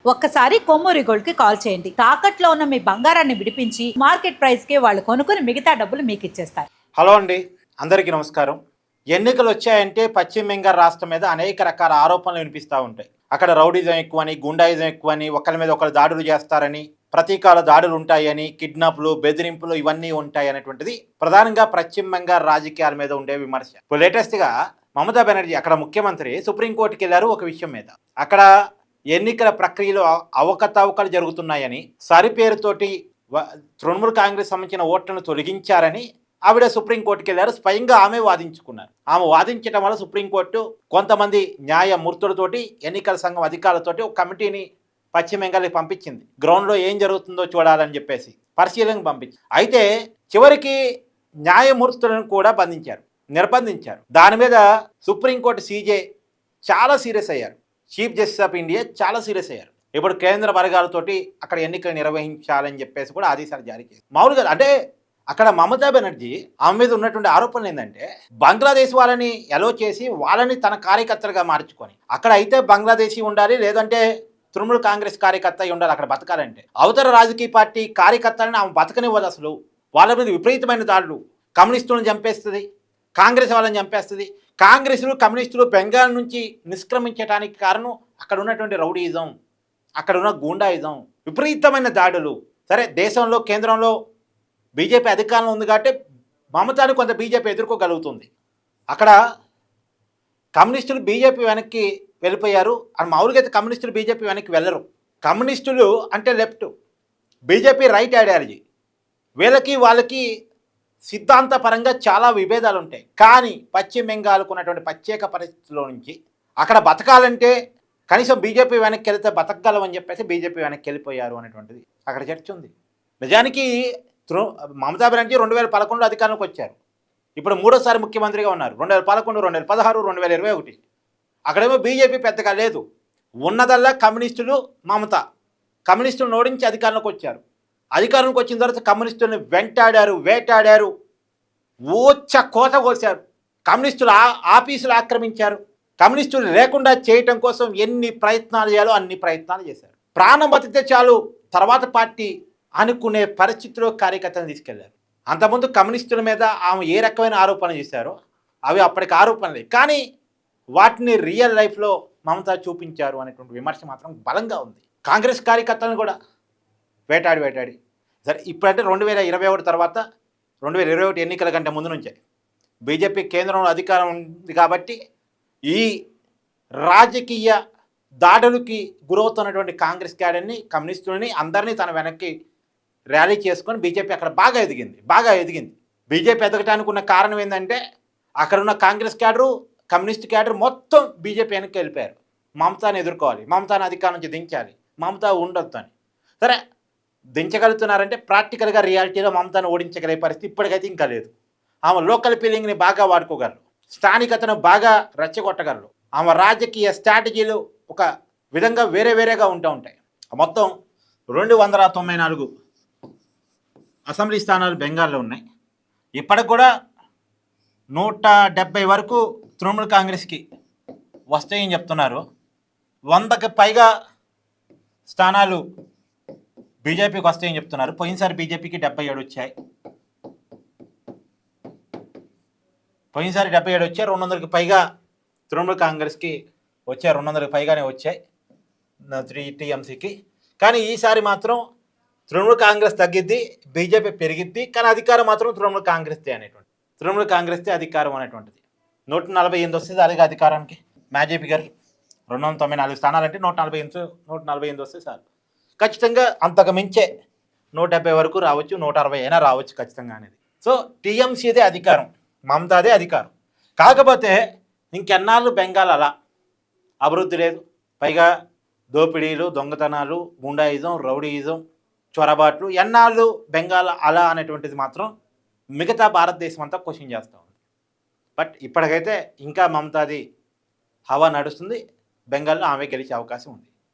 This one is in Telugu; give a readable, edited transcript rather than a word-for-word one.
ఒక్కసారి కొమ్మూరి గోల్డ్ కి కాల్ చేయండి. తాకట్లో ఉన్న మీ బంగారాన్ని విడిపించి మార్కెట్ ప్రైస్ కి వాళ్ళు కొనుక్కుని మిగతా డబ్బులు మీకు ఇచ్చేస్తారు. హలో అండి, అందరికీ నమస్కారం. ఎన్నికలు వచ్చాయంటే పశ్చిమ బెంగాల్ రాష్ట్రం మీద అనేక రకాల ఆరోపణలు వినిపిస్తూ ఉంటాయి. అక్కడ రౌడీజం ఎక్కువని, గుండాయిజం ఎక్కువని, ఒకరి మీద ఒకరు దాడులు చేస్తారని, ప్రతీకాల దాడులు ఉంటాయని, కిడ్నాప్లు, బెదిరింపులు ఇవన్నీ ఉంటాయి అనేటువంటిది ప్రధానంగా పశ్చిమ బెంగాల్ రాజకీయాల మీద ఉండే విమర్శ. ఇప్పుడు లేటెస్ట్గా మమతా బెనర్జీ అక్కడ ముఖ్యమంత్రి సుప్రీంకోర్టుకి వెళ్ళారు ఒక విషయం మీద. అక్కడ ఎన్నికల ప్రక్రియలో అవకతవకలు జరుగుతున్నాయని, సరిపేరుతోటి తృణమూల్ కాంగ్రెస్ సంబంధించిన ఓట్లను తొలగించారని ఆవిడ సుప్రీంకోర్టుకి వెళ్ళారు. స్వయంగా ఆమె వాదించుకున్నారు. ఆమె వాదించడం వల్ల సుప్రీంకోర్టు కొంతమంది న్యాయమూర్తులతోటి, ఎన్నికల సంఘం అధికారులతోటి ఒక కమిటీని పశ్చిమ బెంగాల్కి పంపించింది. గ్రౌండ్లో ఏం జరుగుతుందో చూడాలని చెప్పేసి పరిశీలనకు పంపించింది. అయితే చివరికి న్యాయమూర్తులను కూడా నిర్బంధించారు. దాని మీద సుప్రీంకోర్టు సీజే చాలా సీరియస్ అయ్యారు. చీఫ్ జస్టిస్ ఆఫ్ ఇండియా చాలా సీరియస్ అయ్యారు. ఇప్పుడు కేంద్ర వర్గాలతోటి అక్కడ ఎన్నికలు నిర్వహించాలని చెప్పేసి కూడా ఆదేశాలు జారీ చేశారు. మామూలుగా అంటే అక్కడ మమతా బెనర్జీ ఆమె మీద ఉన్నటువంటి ఆరోపణలు ఏంటంటే, బంగ్లాదేశ్ వాళ్ళని ఎలో చేసి వాళ్ళని తన కార్యకర్తలుగా మార్చుకొని, అక్కడ అయితే బంగ్లాదేశీ ఉండాలి, లేదంటే తృణమూల్ కాంగ్రెస్ కార్యకర్త ఉండాలి అక్కడ బతకాలంటే. అవతర రాజకీయ పార్టీ కార్యకర్తలని ఆమె బతకనివ్వదు. అసలు వాళ్ళ మీద విపరీతమైన దాడులు, కమ్యూనిస్టులను చంపేస్తుంది, కాంగ్రెస్ వాళ్ళని చంపేస్తుంది. కాంగ్రెస్లు, కమ్యూనిస్టులు బెంగాల్ నుంచి నిష్క్రమించడానికి కారణం అక్కడ ఉన్నటువంటి రౌడీయిజం, అక్కడ ఉన్న గూండాయిజం, విపరీతమైన దాడులు. సరే, దేశంలో కేంద్రంలో బీజేపీ అధికారంలో ఉంది కాబట్టి మమతాను కొంత బీజేపీ ఎదుర్కోగలుగుతుంది. అక్కడ కమ్యూనిస్టులు బీజేపీ వెనక్కి వెళ్ళిపోయారు. అని మామూలుగా అయితే కమ్యూనిస్టులు బీజేపీ వెనక్కి వెళ్ళరు. కమ్యూనిస్టులు అంటే లెఫ్ట్, బీజేపీ రైట్ ఐడియాలజీ. వీళ్ళకి వాళ్ళకి సిద్ధాంతపరంగా చాలా విభేదాలు ఉంటాయి. కానీ పశ్చిమ బెంగాల్కు ఉన్నటువంటి ప్రత్యేక పరిస్థితుల్లో నుంచి అక్కడ బతకాలంటే కనీసం బీజేపీ వెనక్కి వెళ్తే బతకగలమని చెప్పేసి బీజేపీ వెనక్కి వెళ్ళిపోయారు అనేటువంటిది అక్కడ చర్చ ఉంది. నిజానికి మమతా బెనర్జీ 2011 అధికారంలోకి వచ్చారు. ఇప్పుడు మూడోసారి ముఖ్యమంత్రిగా ఉన్నారు. 2011, 2016, 2021. అక్కడేమో బీజేపీ పెద్దగా లేదు. ఉన్నదల్లా కమ్యూనిస్టులు, మమత. కమ్యూనిస్టులను ఓడించి అధికారంలోకి వచ్చారు. అధికారంలోకి వచ్చిన తర్వాత కమ్యూనిస్టులను వెంటాడారు, వేటాడారు, ఊచ్చ కోత కోసారు. కమ్యూనిస్టులు ఆఫీసులు ఆక్రమించారు. కమ్యూనిస్టులు లేకుండా చేయటం కోసం ఎన్ని ప్రయత్నాలు చేయాలో అన్ని ప్రయత్నాలు చేశారు. ప్రాణం బతికితే చాలు తర్వాత పార్టీ అనుకునే పరిస్థితిలో కార్యకర్తలను తీసుకెళ్లారు. అంతకుముందు కమ్యూనిస్టుల మీద ఆమె ఏ రకమైన ఆరోపణలు చేశారో అవి అప్పటికి ఆరోపణలే, కానీ వాటిని రియల్ లైఫ్లో మమతా చూపించారు అనేటువంటి విమర్శ మాత్రం బలంగా ఉంది. కాంగ్రెస్ కార్యకర్తలను కూడా వేటాడి సరే, ఇప్పుడంటే 2021 తర్వాత 2021 ఎన్నికల కంటే ముందు నుంచే బీజేపీ కేంద్రంలో అధికారం ఉంది కాబట్టి ఈ రాజకీయ దాడులకి గురవుతున్నటువంటి కాంగ్రెస్ క్యాడర్ని, కమ్యూనిస్టులని అందరినీ తన వెనక్కి ర్యాలీ చేసుకొని బీజేపీ అక్కడ బాగా ఎదిగింది. బీజేపీ ఎదగటానికి ఉన్న కారణం ఏంటంటే అక్కడ ఉన్న కాంగ్రెస్ క్యాడరు, కమ్యూనిస్ట్ క్యాడర్ మొత్తం బీజేపీ వెనక్కి వెళ్ళిపోయారు. మమతాను ఎదుర్కోవాలి, మమతాను అధికారం నుంచి దించాలి, మమతా ఉండొద్దు అని. సరే, దించగలుగుతున్నారంటే ప్రాక్టికల్గా రియాలిటీలో మమతాను ఓడించగలిగే పరిస్థితి ఇప్పటికైతే ఇంకా లేదు. ఆమె లోకల్ ఫీలింగ్ని బాగా వాడుకోగలరు, స్థానికతను బాగా రెచ్చగొట్టగలరు. ఆమె రాజకీయ స్ట్రాటజీలు ఒక విధంగా వేరేగా ఉంటాయి. మొత్తం 294 అసెంబ్లీ స్థానాలు బెంగాల్లో ఉన్నాయి. ఇప్పటికి కూడా 170 వరకు తృణమూల్ కాంగ్రెస్కి వస్తాయని చెప్తున్నారు. 100కి పైగా స్థానాలు బీజేపీకి వస్తాయని చెప్తున్నారు. పోయినసారి బీజేపీకి 77 వచ్చాయి. 200కి పైగా తృణమూల్ కాంగ్రెస్కి వచ్చాయి. 200కి పైగానే వచ్చాయి 3 టీఎంసీకి. కానీ ఈసారి మాత్రం తృణమూల్ కాంగ్రెస్ తగ్గిద్ది, బీజేపీ పెరిగిద్ది. కానీ అధికారం మాత్రం తృణమూల్ కాంగ్రెస్దే అధికారం అనేటువంటిది. 148 వస్తుంది అలాగే అధికారానికి. బీజేపీ గారు 294 స్థానాలంటే 148 వస్తే చాలు. ఖచ్చితంగా అంతకు మించే 170 వరకు రావచ్చు, 160 అయినా రావచ్చు ఖచ్చితంగా అనేది. సో టీఎంసీదే అధికారం, మమతాదే అధికారం. కాకపోతే ఇంకెన్నాళ్ళు బెంగాల్ అలా అభివృద్ధి లేదు. పైగా దోపిడీలు, దొంగతనాలు, గుండాయిజం, రౌడీయిజం, చొరబాట్లు, ఎన్నాళ్ళు బెంగాల్ అలా అనేటువంటిది మాత్రం మిగతా భారతదేశం అంతా క్వశ్చన్ చేస్తూ ఉంది. బట్ ఇప్పటికైతే ఇంకా మమతాది హవా నడుస్తుంది. బెంగాల్లో ఆమె గెలిచే అవకాశం ఉంది.